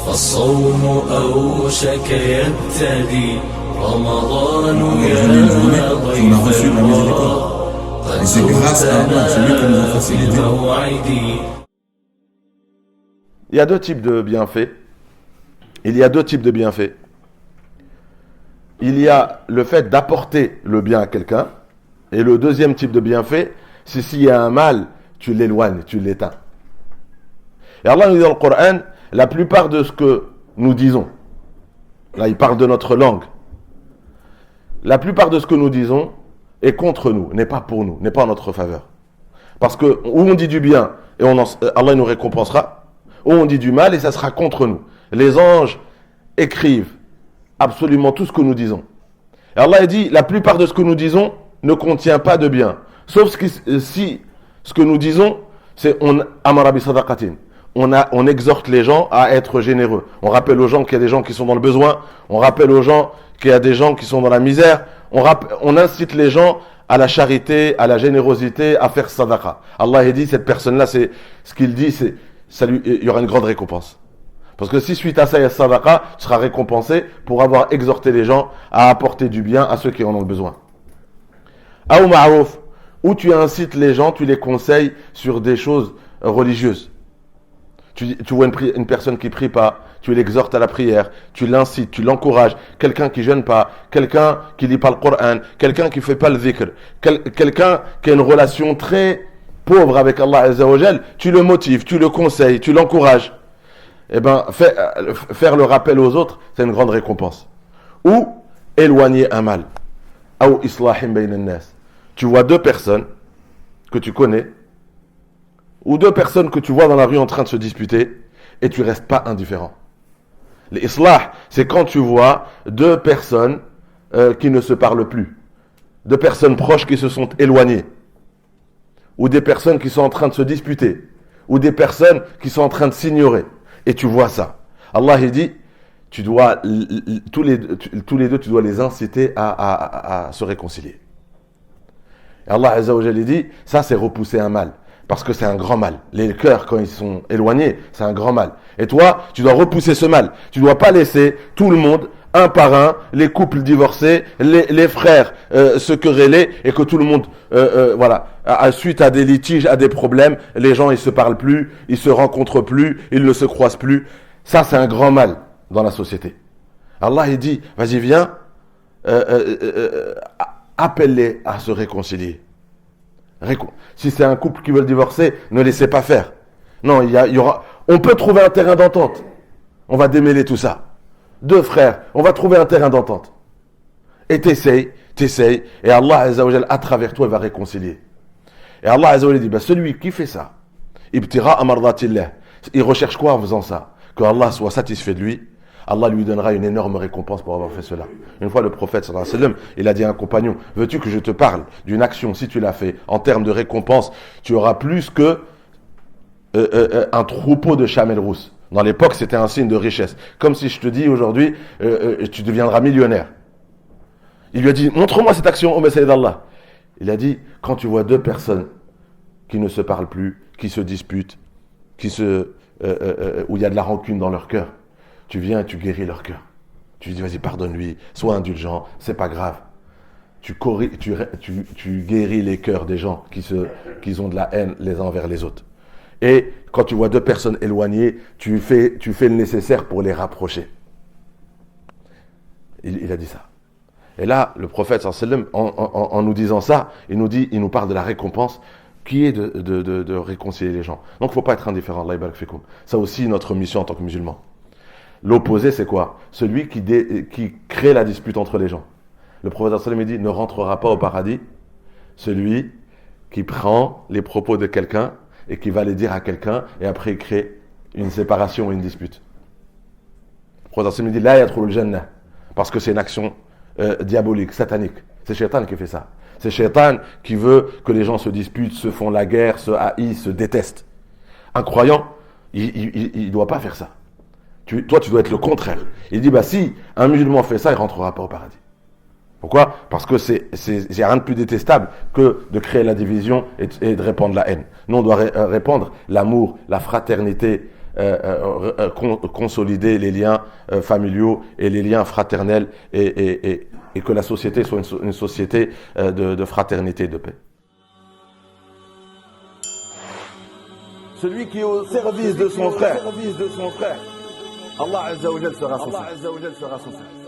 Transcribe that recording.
فالصوم أوشك يبتدي رمضان يا ضيف الورى قد زرتنا في الموعد. Il y a deux types de bienfaits. Il y a deux types de bienfaits. Il y a le fait d'apporter le bien à quelqu'un. Et le deuxième type de bienfait, c'est s'il y a un mal, tu l'éloignes, tu l'éteins. Et Allah nous dit dans le Coran, la plupart de ce que nous disons, là il parle de notre langue, la plupart de ce que nous disons est contre nous, n'est pas pour nous, n'est pas en notre faveur. Parce que où on dit du bien et Allah nous récompensera, ou on dit du mal et ça sera contre nous. Les anges écrivent absolument tout ce que nous disons. Et Allah dit, la plupart de ce que nous disons ne contient pas de bien. Sauf si ce que nous disons, c'est amara bi sadaqatin. On exhorte les gens à être généreux. On rappelle aux gens qu'il y a des gens qui sont dans le besoin. On rappelle aux gens qu'il y a des gens qui sont dans la misère. On incite les gens à la charité, à la générosité, à faire sadaqa. Allah a dit, cette personne-là, c'est ce qu'il dit, il y aura une grande récompense. Parce que si suite à ça, il y a sadaqa, tu seras récompensé pour avoir exhorté les gens à apporter du bien à ceux qui en ont besoin. Aou ma'rouf, où tu incites les gens, tu les conseilles sur des choses religieuses. Tu vois une personne qui prie pas, tu l'exhortes à la prière, tu l'incites, tu l'encourages. Quelqu'un qui jeûne pas, quelqu'un qui lit pas le Coran, quelqu'un qui fait pas le dhikr, quelqu'un qui a une relation très pauvre avec Allah Azza wa Jal, tu le motives, tu le conseilles, tu l'encourages. Eh ben, faire le rappel aux autres, c'est une grande récompense. Ou éloigner un mal. Ou islahim bayn an-nas. Tu vois deux personnes que tu connais, ou deux personnes que tu vois dans la rue en train de se disputer, et tu restes pas indifférent. L'islah, c'est quand tu vois deux personnes qui ne se parlent plus, deux personnes proches qui se sont éloignées, ou des personnes qui sont en train de se disputer, ou des personnes qui sont en train de s'ignorer, et tu vois ça. Allah il dit, tu dois tous les deux, tu dois les inciter à se réconcilier. Et Allah Azza wa Jalla dit, ça c'est repousser un mal. Parce que c'est un grand mal. Les cœurs, quand ils sont éloignés, c'est un grand mal. Et toi, tu dois repousser ce mal. Tu ne dois pas laisser tout le monde, un par un, les couples divorcés, les frères se quereller, et que tout le monde, suite à des litiges, à des problèmes, les gens, ils se parlent plus, ils se rencontrent plus, ils ne se croisent plus. Ça, c'est un grand mal dans la société. Allah, il dit, vas-y, viens, appelle-les à se réconcilier. Si c'est un couple qui veut le divorcer, ne laissez pas faire. Non, on peut trouver un terrain d'entente. On va démêler tout ça. Deux frères, on va trouver un terrain d'entente. Et t'essayes, et Allah Azza wa Jal, à travers toi, il va réconcilier. Et Allah Azza wa Jal dit, celui qui fait ça, ibtira amardatillah, il recherche quoi en faisant ça? Que Allah soit satisfait de lui. Allah lui donnera une énorme récompense pour avoir fait cela. Une fois, le prophète, sallallahu alayhi wa sallam, il a dit à un compagnon, veux-tu que je te parle d'une action, si tu l'as fait, en termes de récompense, tu auras plus que un troupeau de chamelles rousses. Dans l'époque, c'était un signe de richesse. Comme si je te dis aujourd'hui, tu deviendras millionnaire. Il lui a dit, montre-moi cette action, ô Messie d'Allah. Il a dit, quand tu vois deux personnes qui ne se parlent plus, qui se disputent, où il y a de la rancune dans leur cœur, tu viens et tu guéris leur cœur. Tu dis, vas-y, pardonne-lui, sois indulgent, c'est pas grave. Tu guéris les cœurs des gens qui ont de la haine les uns envers les autres. Et quand tu vois deux personnes éloignées, tu fais le nécessaire pour les rapprocher. Il a dit ça. Et là, le prophète, sallallahu alayhi wa sallam, en nous disant ça, il nous parle de la récompense qui est de réconcilier les gens. Donc, il ne faut pas être indifférent. Allah barak fikum. Ça aussi, notre mission en tant que musulmans. L'opposé, c'est quoi? Celui qui crée la dispute entre les gens. Le prophète sallallahu alayhi wa sallam dit, ne rentrera pas au paradis celui qui prend les propos de quelqu'un et qui va les dire à quelqu'un et après il crée une séparation ou une dispute. Le prophète sallallahu alayhi wa sallam dit, la yadkhulul jannah, parce que c'est une action diabolique, satanique. C'est Shaitan qui fait ça. C'est Shaitan qui veut que les gens se disputent, se font la guerre, se haïssent, se détestent. Un croyant, il ne doit pas faire ça. Toi, tu dois être le contraire. Il dit, si un musulman fait ça, il ne rentrera pas au paradis. Pourquoi? Parce que c'est rien de plus détestable que de créer la division et de répandre la haine. Nous, on doit répandre l'amour, la fraternité, consolider les liens familiaux et les liens fraternels et que la société soit une société de fraternité et de paix. Celui qui est au service de son frère, Allah Azza wa Jal sera son service.